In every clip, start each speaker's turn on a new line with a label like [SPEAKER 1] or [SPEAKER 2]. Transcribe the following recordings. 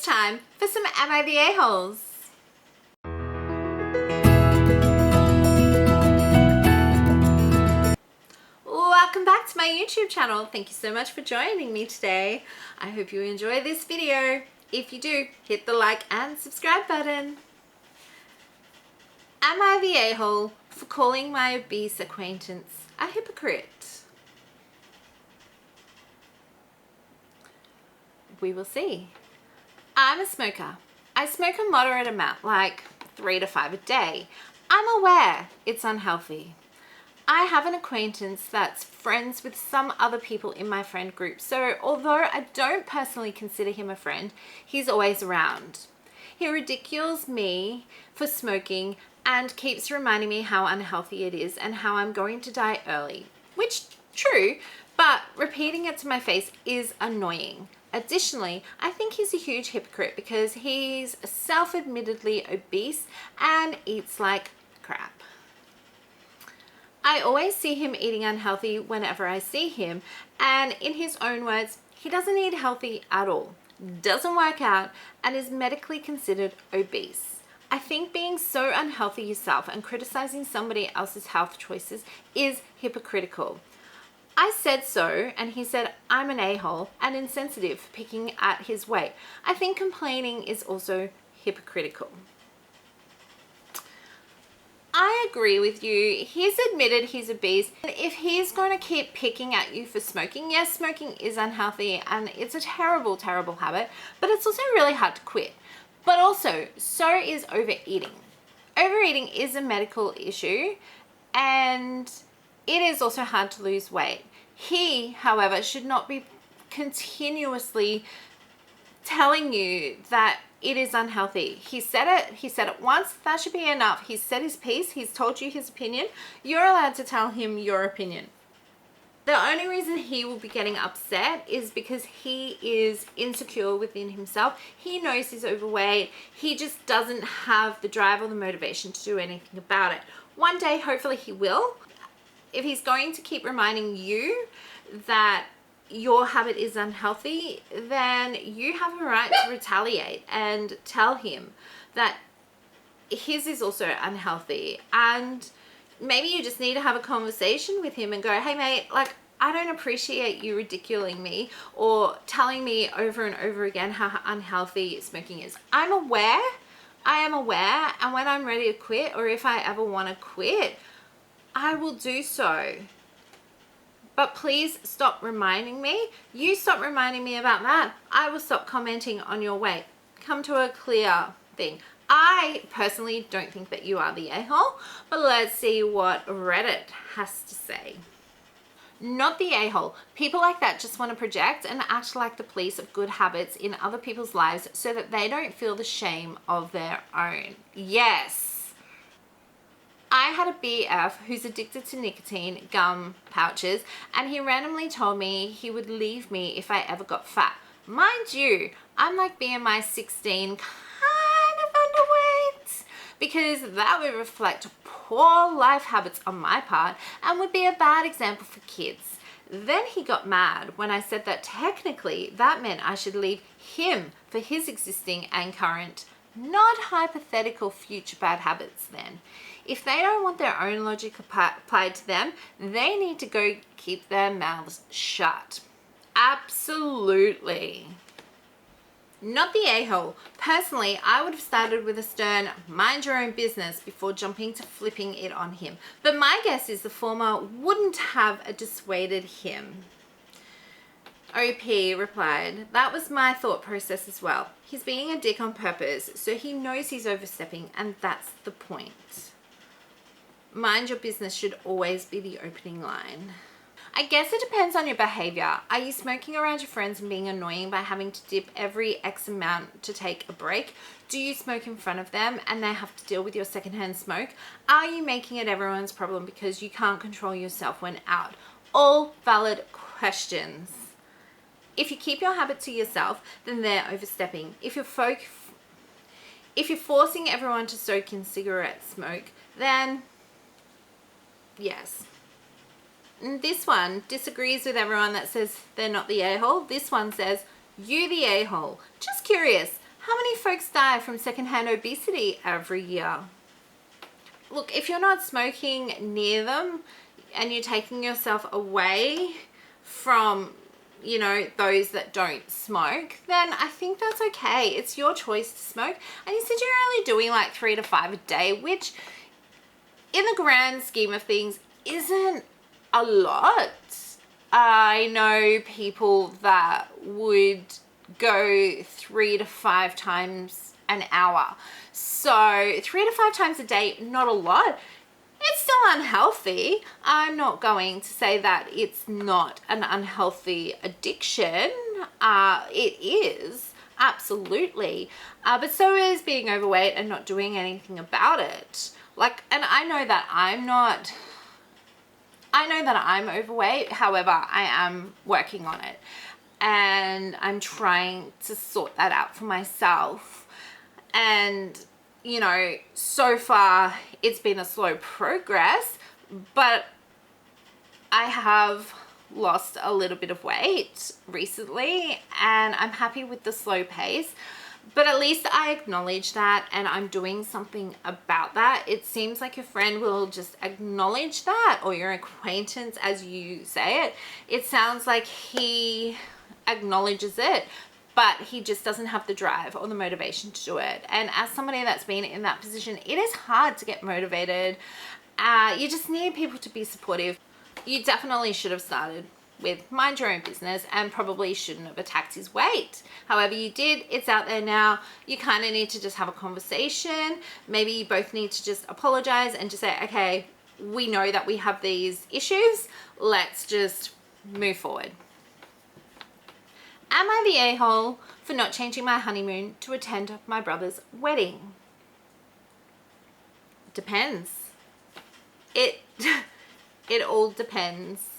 [SPEAKER 1] time for some Am I the A-holes? Welcome back to my YouTube channel. Thank you so much for joining me today. I hope you enjoy this video. If you do, hit the like and subscribe button. Am I the a-hole for calling my obese acquaintance a hypocrite? We will see. I'm a smoker. I smoke a moderate amount, like 3 to 5 a day. I'm aware it's unhealthy. I have an acquaintance that's friends with some other people in my friend group, so although I don't personally consider him a friend, he's always around. He ridicules me for smoking and keeps reminding me how unhealthy it is and how I'm going to die early, which true, but repeating it to my face is annoying. Additionally, I think he's a huge hypocrite because he's self-admittedly obese and eats like crap. I always see him eating unhealthy whenever I see him, and in his own words, he doesn't eat healthy at all, doesn't work out, and is medically considered obese. I think being so unhealthy yourself and criticizing somebody else's health choices is hypocritical. I said so, and he said I'm an a-hole and insensitive for picking at his weight. I think complaining is also hypocritical. I agree with you. He's admitted he's obese. If he's going to keep picking at you for smoking, yes, smoking is unhealthy and it's a terrible, terrible habit, but it's also really hard to quit. But also, so is overeating. Overeating is a medical issue and it is also hard to lose weight. He, however, should not be continuously telling you that it is unhealthy. He said it once, that should be enough. He's said his piece, he's told you his opinion. You're allowed to tell him your opinion. The only reason he will be getting upset is because he is insecure within himself. He knows he's overweight. He just doesn't have the drive or the motivation to do anything about it. One day, hopefully he will. If he's going to keep reminding you that your habit is unhealthy, then you have a right to retaliate and tell him that his is also unhealthy. And maybe you just need to have a conversation with him and go, hey mate, like, I don't appreciate you ridiculing me or telling me over and over again how unhealthy smoking is. I am aware, and when I'm ready to quit, or if I ever want to quit, I will do so. But please stop reminding me. You stop reminding me about that, I will stop commenting on your weight. Come to a clear thing. I personally don't think that you are the a-hole, but let's see what Reddit has to say. Not the a-hole. People like that just want to project and act like the police of good habits in other people's lives so that they don't feel the shame of their own. Yes. I had a BF who's addicted to nicotine gum pouches, and he randomly told me he would leave me if I ever got fat. Mind you, I'm like BMI 16, kind of underweight, because that would reflect poor life habits on my part and would be a bad example for kids. Then he got mad when I said that technically that meant I should leave him for his existing and current, not hypothetical future bad habits then. If they don't want their own logic applied to them, they need to go keep their mouths shut. Absolutely. Not the a-hole. Personally, I would have started with a stern, mind your own business before jumping to flipping it on him. But my guess is the former wouldn't have dissuaded him. OP replied, that was my thought process as well. He's being a dick on purpose, so he knows he's overstepping, and that's the point. Mind your business should always be the opening line. I guess it depends on your behavior. Are you smoking around your friends and being annoying by having to dip every X amount to take a break? Do you smoke in front of them and they have to deal with your secondhand smoke? Are you making it everyone's problem because you can't control yourself when out? All valid questions. If you keep your habit to yourself, then they're overstepping. If you're forcing everyone to soak in cigarette smoke, then yes. And this one disagrees with everyone that says they're not the a-hole. This one says, you the a-hole. Just curious, How many folks die from secondhand obesity every year? Look, if you're not smoking near them and you're taking yourself away from, you know, those that don't smoke, then I think that's okay. It's your choice to smoke. And you said you're only doing like 3 to 5 a day, which in the grand scheme of things isn't a lot. I know people that would go 3 to 5 times an hour. So 3 to 5 times a day, not a lot. It's still unhealthy. I'm not going to say that it's not an unhealthy addiction. It is, absolutely. But so is being overweight and not doing anything about it. Like, and I know that I'm overweight. However, I am working on it. And I'm trying to sort that out for myself. And, you know, so far it's been a slow progress, but I have lost a little bit of weight recently and I'm happy with the slow pace. But at least I acknowledge that and I'm doing something about that. It seems like your friend will just acknowledge that, or your acquaintance, as you say it. It sounds like he acknowledges it, but he just doesn't have the drive or the motivation to do it. And as somebody that's been in that position, it is hard to get motivated. You just need people to be supportive. You definitely should have started with mind your own business and probably shouldn't have attacked his weight. However, you did. It's out there now. You kind of need to just have a conversation. Maybe you both need to just apologize and just say, okay, we know that we have these issues. Let's just move forward. Am I the a-hole for not changing my honeymoon to attend my brother's wedding? Depends. It all depends.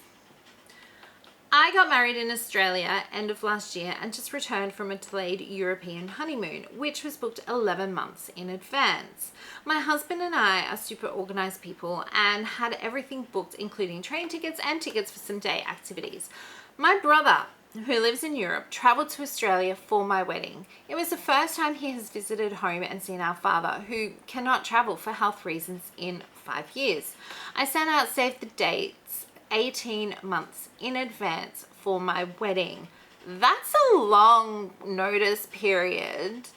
[SPEAKER 1] I got married in Australia end of last year and just returned from a delayed European honeymoon, which was booked 11 months in advance. My husband and I are super organized people and had everything booked, including train tickets and tickets for some day activities. My brother, who lives in Europe, traveled to Australia for my wedding. It was the first time he has visited home and seen our father, who cannot travel for health reasons, in 5 years. I sent out save the dates 18 months in advance for my wedding. That's a long notice period,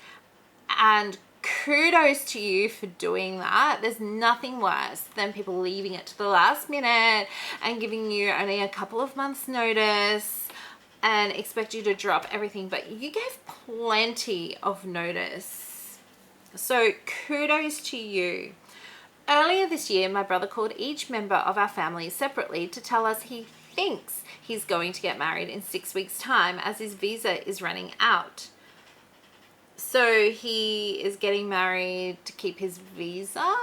[SPEAKER 1] and kudos to you for doing that. There's nothing worse than people leaving it to the last minute and giving you only a couple of months notice and expect you to drop everything, but you gave plenty of notice. So kudos to you. Earlier this year, my brother called each member of our family separately to tell us he thinks he's going to get married in 6 weeks' time as his visa is running out. So he is getting married to keep his visa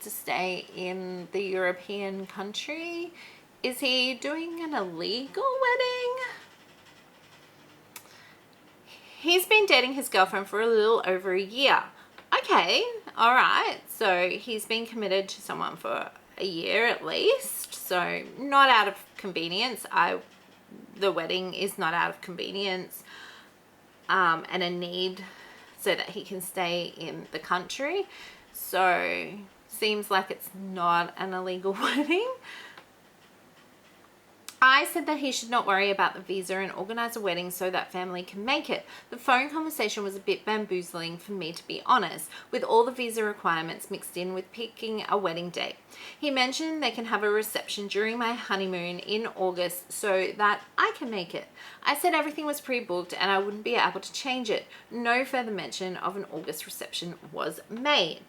[SPEAKER 1] to stay in the European country. Is he doing an illegal wedding? He's been dating his girlfriend for a little over a year. Okay, all right. So he's been committed to someone for a year at least. So not out of convenience. The wedding is not out of convenience and a need so that he can stay in the country. So seems like it's not an illegal wedding. I said that he should not worry about the visa and organize a wedding so that family can make it. The phone conversation was a bit bamboozling for me, to be honest, with all the visa requirements mixed in with picking a wedding date. He mentioned they can have a reception during my honeymoon in August so that I can make it. I said everything was pre-booked and I wouldn't be able to change it. No further mention of an August reception was made.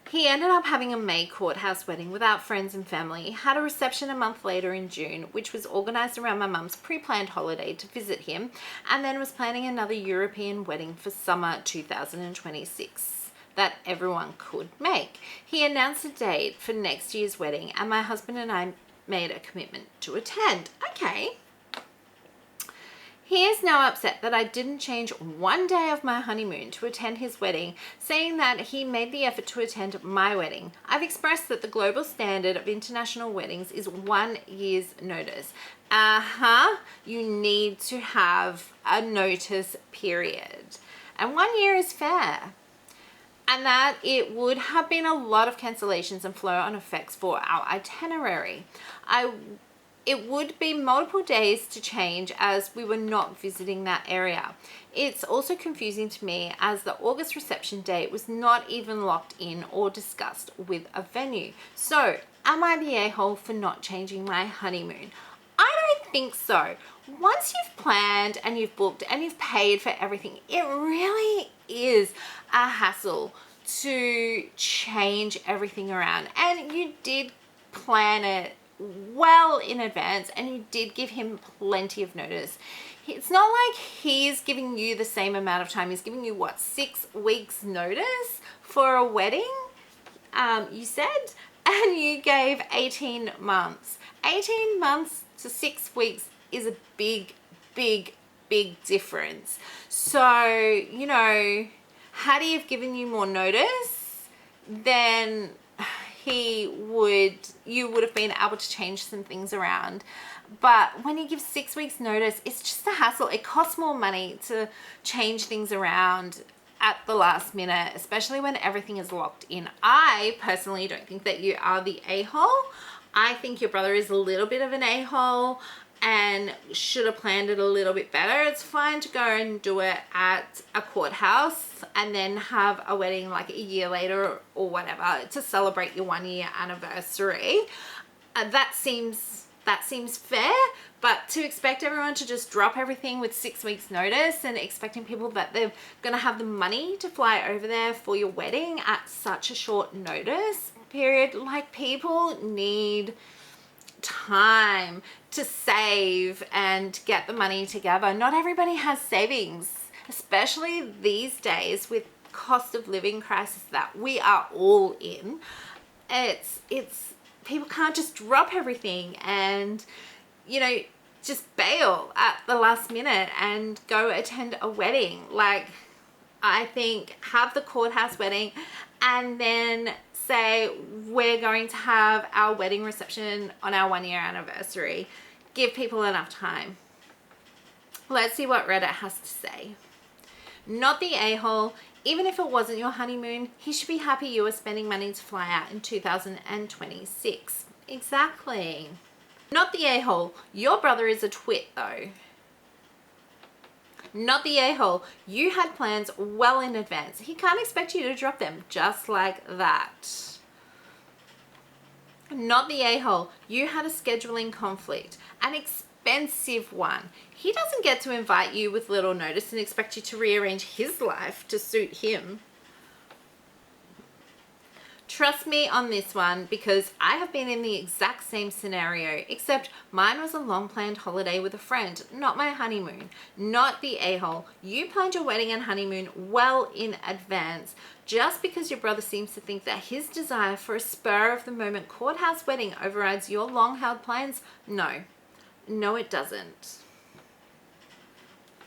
[SPEAKER 1] He ended up having a May courthouse wedding without friends and family, had a reception a month later in June, which was organised around my mum's pre-planned holiday to visit him, and then was planning another European wedding for summer 2026 that everyone could make. He announced a date for next year's wedding, and my husband and I made a commitment to attend. Okay. He is now upset that I didn't change one day of my honeymoon to attend his wedding, saying that he made the effort to attend my wedding. I've expressed that the global standard of international weddings is 1 year's notice. You need to have a notice period. and 1 year is fair. And that it would have been a lot of cancellations and flow-on effects for our itinerary. It would be multiple days to change as we were not visiting that area. It's also confusing to me as the August reception date was not even locked in or discussed with a venue. So, am I the a-hole for not changing my honeymoon? I don't think so. Once you've planned and you've booked and you've paid for everything, it really is a hassle to change everything around. And you did plan it well in advance and you did give him plenty of notice. It's not like he's giving you the same amount of time. He's giving you, what, 6 weeks notice for a wedding, you said? And you gave 18 months. 18 months to 6 weeks is a big, big, big difference. So, you know, had he have given you more notice, then you would have been able to change some things around. But when you give 6 weeks notice, it's just a hassle. It costs more money to change things around at the last minute, especially when everything is locked in. I personally don't think that you are the a-hole. I think your brother is a little bit of an a-hole and should have planned it a little bit better. It's fine to go and do it at a courthouse and then have a wedding like a year later or whatever to celebrate your 1 year anniversary. That seems fair, but to expect everyone to just drop everything with 6 weeks notice and expecting people that they're gonna have the money to fly over there for your wedding at such a short notice period, like, people need time to save and get the money together. Not everybody has savings, especially these days with cost of living crisis that we are all in. It's people can't just drop everything and, you know, just bail at the last minute and go attend a wedding. Like, I think have the courthouse wedding and then say we're going to have our wedding reception on our 1 year anniversary. Give people enough time. Let's see what Reddit has to say. Not the a-hole. Even if it wasn't your honeymoon, he should be happy you were spending money to fly out in 2026. Exactly. Not the a-hole. Your brother is a twit though. Not the a-hole. You had plans well in advance. He can't expect you to drop them just like that. Not the a-hole. You had a scheduling conflict, an expensive one. He doesn't get to invite you with little notice and expect you to rearrange his life to suit him. Trust me on this one because I have been in the exact same scenario, except mine was a long planned holiday with a friend, not my honeymoon. Not the a-hole. You planned your wedding and honeymoon well in advance. Just because your brother seems to think that his desire for a spur of the moment courthouse wedding overrides your long held plans, no. No, it doesn't.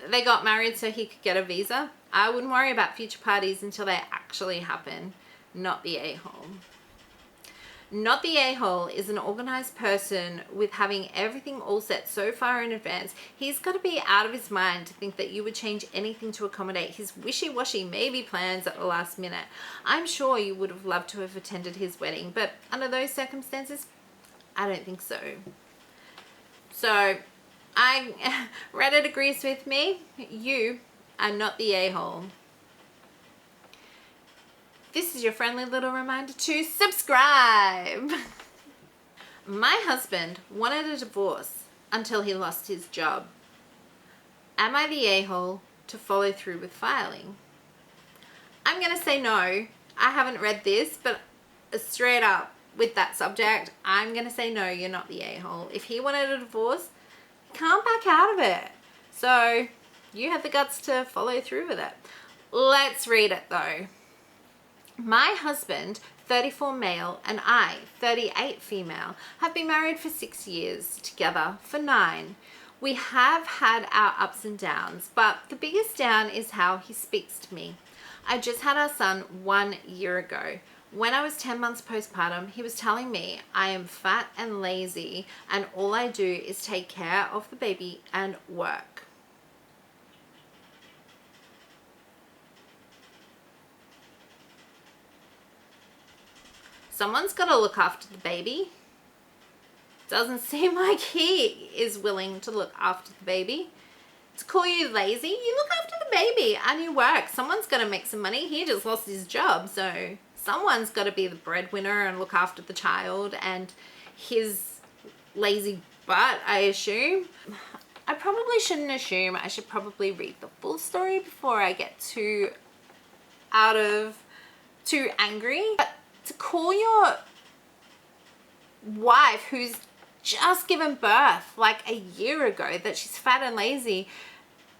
[SPEAKER 1] They got married so he could get a visa. I wouldn't worry about future parties until they actually happen. Not the a-hole. Not the a-hole is an organized person with having everything all set so far in advance. He's got to be out of his mind to think that you would change anything to accommodate his wishy-washy maybe plans at the last minute. I'm sure you would have loved to have attended his wedding, but under those circumstances, I don't think so. So, Reddit agrees with me. You are not the a-hole. This is your friendly little reminder to subscribe. My husband wanted a divorce until he lost his job. Am I the a-hole to follow through with filing? I'm going to say no. I haven't read this, but straight up with that subject, I'm going to say no, you're not the a-hole. If he wanted a divorce, he can't back out of it. So you have the guts to follow through with it. Let's read it though. My husband, 34 male, and I, 38 female, have been married for 6 years, together for 9. We have had our ups and downs, but the biggest down is how he speaks to me. I just had our son 1 year ago. When I was 10 months postpartum, he was telling me I am fat and lazy and all I do is take care of the baby and work. Someone's got to look after the baby. Doesn't seem like he is willing to look after the baby. To call you lazy, you look after the baby and you work. Someone's got to make some money. He just lost his job, so someone's got to be the breadwinner and look after the child and his lazy butt, I assume. I probably shouldn't assume. I should probably read the full story before I get too angry. But to call your wife who's just given birth like a year ago that she's fat and lazy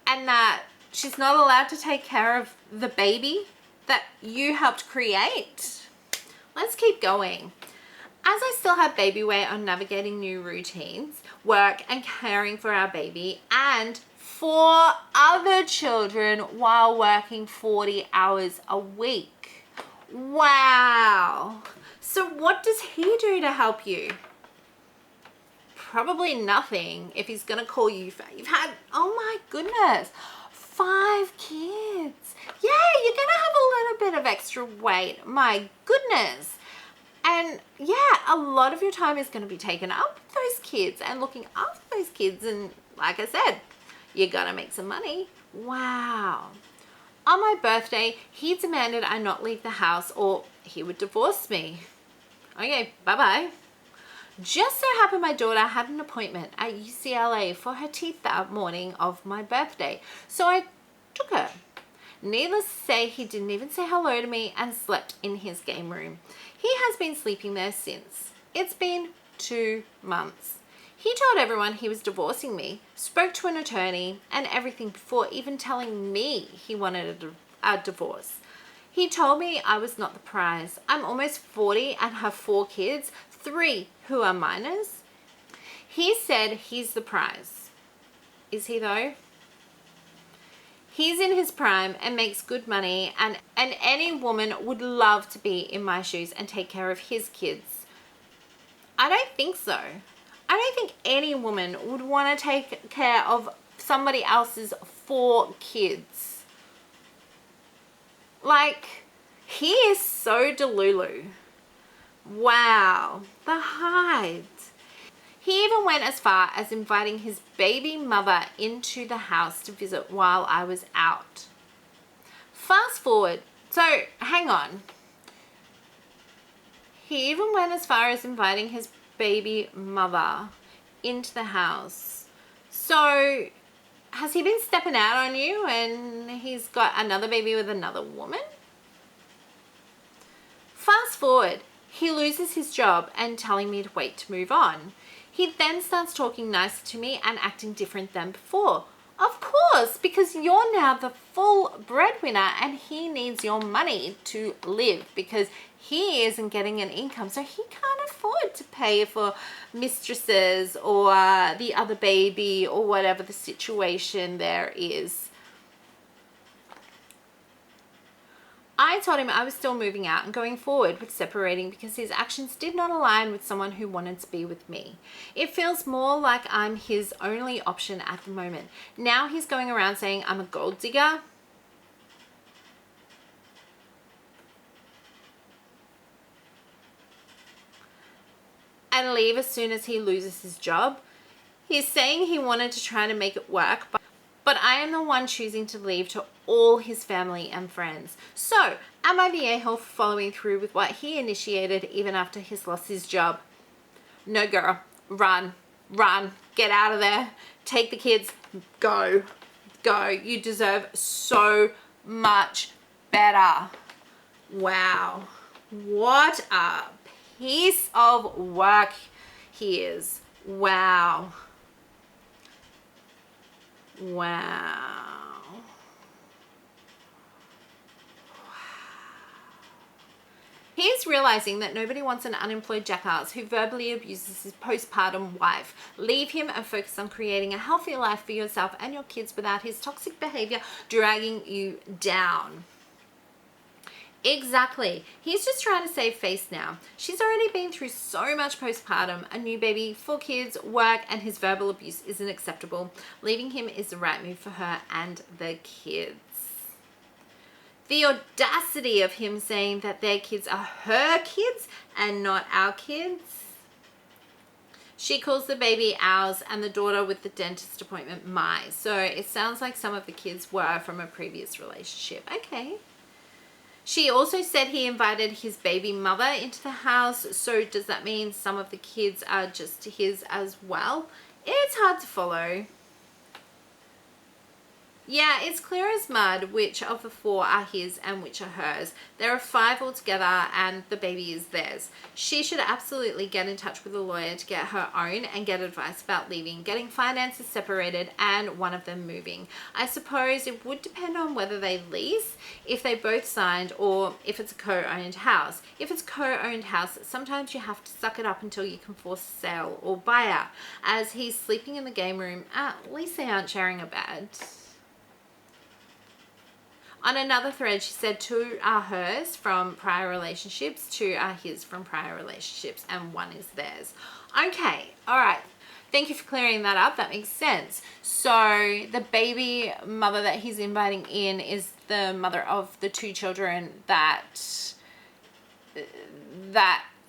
[SPEAKER 1] and that she's not allowed to take care of the baby that you helped create. Let's keep going. As I still have baby weight on navigating new routines, work and caring for our baby and 4 other children while working 40 hours a week. Wow. So what does he do to help you? Probably nothing if he's gonna call you fat. You've had, oh my goodness, 5 kids. Yeah, you're gonna have a little bit of extra weight. My goodness. And yeah, a lot of your time is going to be taken up with those kids and looking after those kids. And like I said, you got to make some money. Wow. On my birthday, he demanded I not leave the house or he would divorce me. Okay, bye-bye. Just so happened my daughter had an appointment at UCLA for her teeth that morning of my birthday. So I took her. Needless to say, he didn't even say hello to me and slept in his game room. He has been sleeping there since. It's been 2 months. He told everyone he was divorcing me, spoke to an attorney and everything before even telling me he wanted a divorce. He told me I was not the prize. I'm almost 40 and have 4 kids, 3 who are minors. He said he's the prize. Is he though? He's in his prime and makes good money and any woman would love to be in my shoes and take care of his kids. I don't think so. I don't think any woman would want to take care of somebody else's 4 kids. Like, he is so delulu. Wow, the height. He even went as far as inviting his baby mother into the house to visit while I was out. Fast forward. So, hang on. He even went as far as inviting his baby mother into the house. So, has he been stepping out on you and he's got another baby with another woman? Fast forward. He loses his job and telling me to wait to move on. He then starts talking nicer to me and acting different than before. Of course, because you're now the full breadwinner and he needs your money to live because he isn't getting an income. So he can't afford to pay for mistresses or the other baby or whatever the situation there is. I told him I was still moving out and going forward with separating because his actions did not align with someone who wanted to be with me. It feels more like I'm his only option at the moment. Now he's going around saying I'm a gold digger. And leave as soon as he loses his job. He's saying he wanted to try to make it work, but I am the one choosing to leave to all his family and friends. So, am I the a-hole for following through with what he initiated even after he's lost his job? No, girl. Run. Run. Get out of there. Take the kids. Go. Go. You deserve so much better. Wow. What a piece of work he is. Wow. Wow. He's realizing that nobody wants an unemployed jackass who verbally abuses his postpartum wife. Leave him and focus on creating a healthier life for yourself and your kids without his toxic behavior dragging you down. Exactly. He's just trying to save face now. She's already been through so much postpartum, a new baby, 4 kids, work, and his verbal abuse isn't acceptable. Leaving him is the right move for her and the kids. The audacity of him saying that their kids are her kids and not our kids. She calls the baby ours and the daughter with the dentist appointment my. So it sounds like some of the kids were from a previous relationship. Okay. She also said he invited his baby mother into the house. So does that mean some of the kids are just his as well? It's hard to follow. Yeah, it's clear as mud which of the 4 are his and which are hers. There are 5 altogether and the baby is theirs. She should absolutely get in touch with a lawyer to get her own and get advice about leaving, getting finances separated and one of them moving. I suppose it would depend on whether they lease, if they both signed, or if it's a co-owned house. If it's co-owned house, sometimes you have to suck it up until you can force a sale or buyout. As he's sleeping in the game room, at least they aren't sharing a bed. On another thread, she said 2 are hers from prior relationships, 2 are his from prior relationships, and 1 is theirs. Okay, all right. Thank you for clearing that up. That makes sense. So the baby mother that he's inviting in is the mother of the 2 children that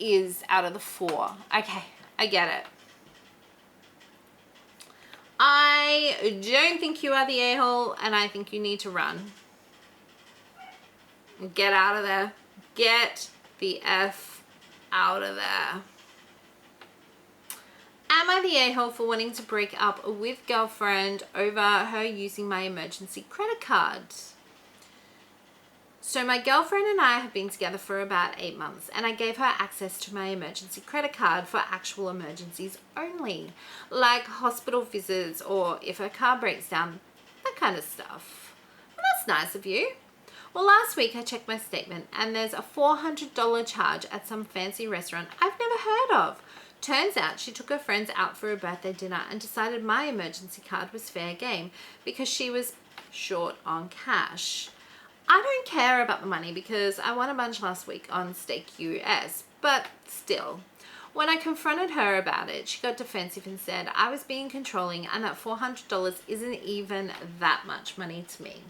[SPEAKER 1] is out of the 4. Okay, I get it. I don't think you are the a-hole, and I think you need to run. Get out of there. Get the F out of there. Am I the a-hole for wanting to break up with girlfriend over her using my emergency credit card? So my girlfriend and I have been together for about 8 months, and I gave her access to my emergency credit card for actual emergencies only, like hospital visits or if her car breaks down, that kind of stuff. Well, that's nice of you. Well, last week I checked my statement and there's a $400 charge at some fancy restaurant I've never heard of. Turns out she took her friends out for a birthday dinner and decided my emergency card was fair game because she was short on cash. I don't care about the money because I won a bunch last week on Stake US, but still. When I confronted her about it, she got defensive and said I was being controlling and that $400 isn't even that much money to me.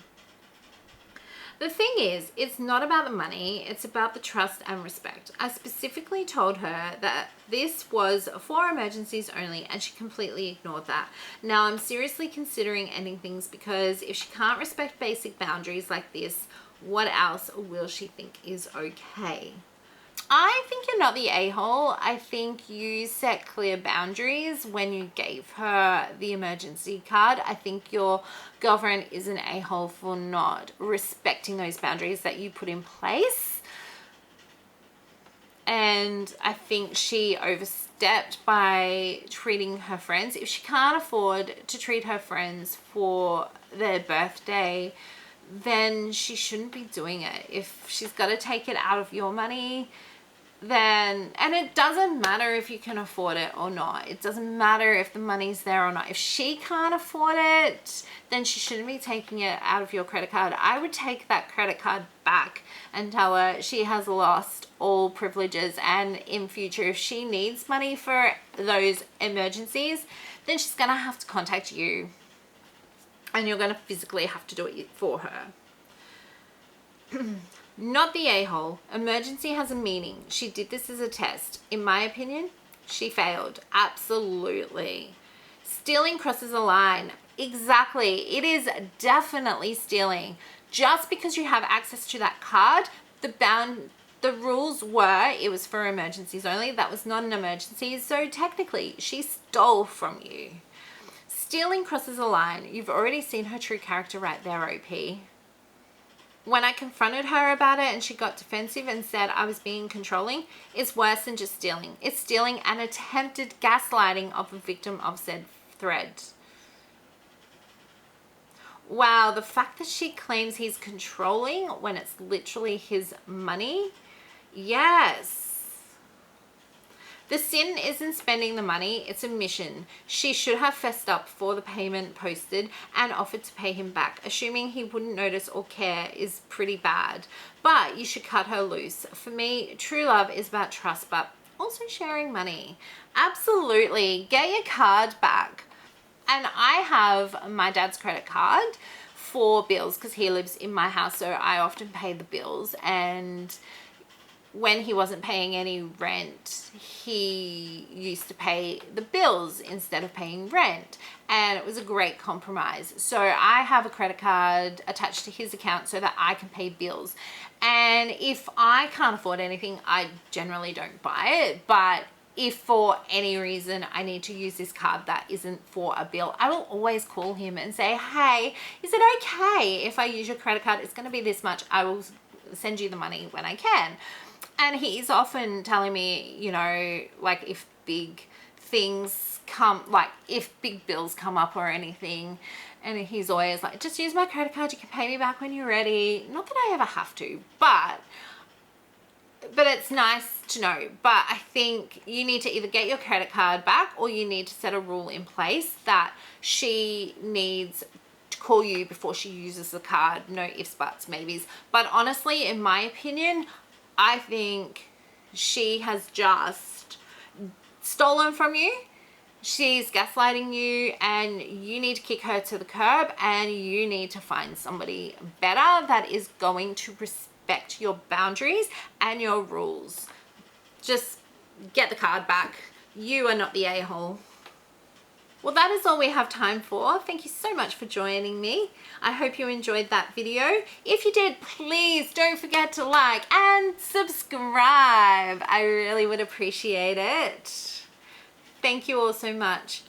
[SPEAKER 1] The thing is, it's not about the money, it's about the trust and respect. I specifically told her that this was for emergencies only and she completely ignored that. Now I'm seriously considering ending things because if she can't respect basic boundaries like this, what else will she think is okay? I think you're not the a-hole. I think you set clear boundaries when you gave her the emergency card. I think your girlfriend is an a-hole for not respecting those boundaries that you put in place. And I think she overstepped by treating her friends. If she can't afford to treat her friends for their birthday, then she shouldn't be doing it. If she's got to take it out of your money, then, and it doesn't matter if you can afford it or not. It doesn't matter if the money's there or not. If she can't afford it, then she shouldn't be taking it out of your credit card. I would take that credit card back and tell her she has lost all privileges, and in future, if she needs money for those emergencies, then she's gonna have to contact you and you're gonna physically have to do it for her. Not the a-hole. Emergency has a meaning. She did this as a test. In my opinion, she failed. Absolutely. Stealing crosses a line. Exactly. It is definitely stealing. Just because you have access to that card, the rules were it was for emergencies only. That was not an emergency. So technically, she stole from you. Stealing crosses a line. You've already seen her true character right there, OP. When I confronted her about it and she got defensive and said I was being controlling, it's worse than just stealing. It's stealing and attempted gaslighting of the victim of said thread. Wow, the fact that she claims he's controlling when it's literally his money. Yes. The sin isn't spending the money, it's a mission. She should have fessed up for the payment posted and offered to pay him back. Assuming he wouldn't notice or care is pretty bad. But you should cut her loose. For me, true love is about trust, but also sharing money. Absolutely. Get your card back. And I have my dad's credit card for bills because he lives in my house, so I often pay the bills. And when he wasn't paying any rent, he used to pay the bills instead of paying rent, and it was a great compromise. So I have a credit card attached to his account so that I can pay bills, and if I can't afford anything, I generally don't buy it. But if for any reason I need to use this card that isn't for a bill, I will always call him and say, hey, is it okay if I use your credit card? It's going to be this much. I will send you the money when I can. And he's often telling me, you know, like if big things come, like if big bills come up or anything, and he's always like, just use my credit card, you can pay me back when you're ready. Not that I ever have to, but it's nice to know. But I think you need to either get your credit card back, or you need to set a rule in place that she needs to call you before she uses the card. No ifs, buts, maybes. But honestly, in my opinion, I think she has just stolen from you. She's gaslighting you, and you need to kick her to the curb, and you need to find somebody better that is going to respect your boundaries and your rules. Just get the card back. You are not the a-hole. Well, that is all we have time for. Thank you so much for joining me. I hope you enjoyed that video. If you did, please don't forget to like and subscribe. I really would appreciate it. Thank you all so much.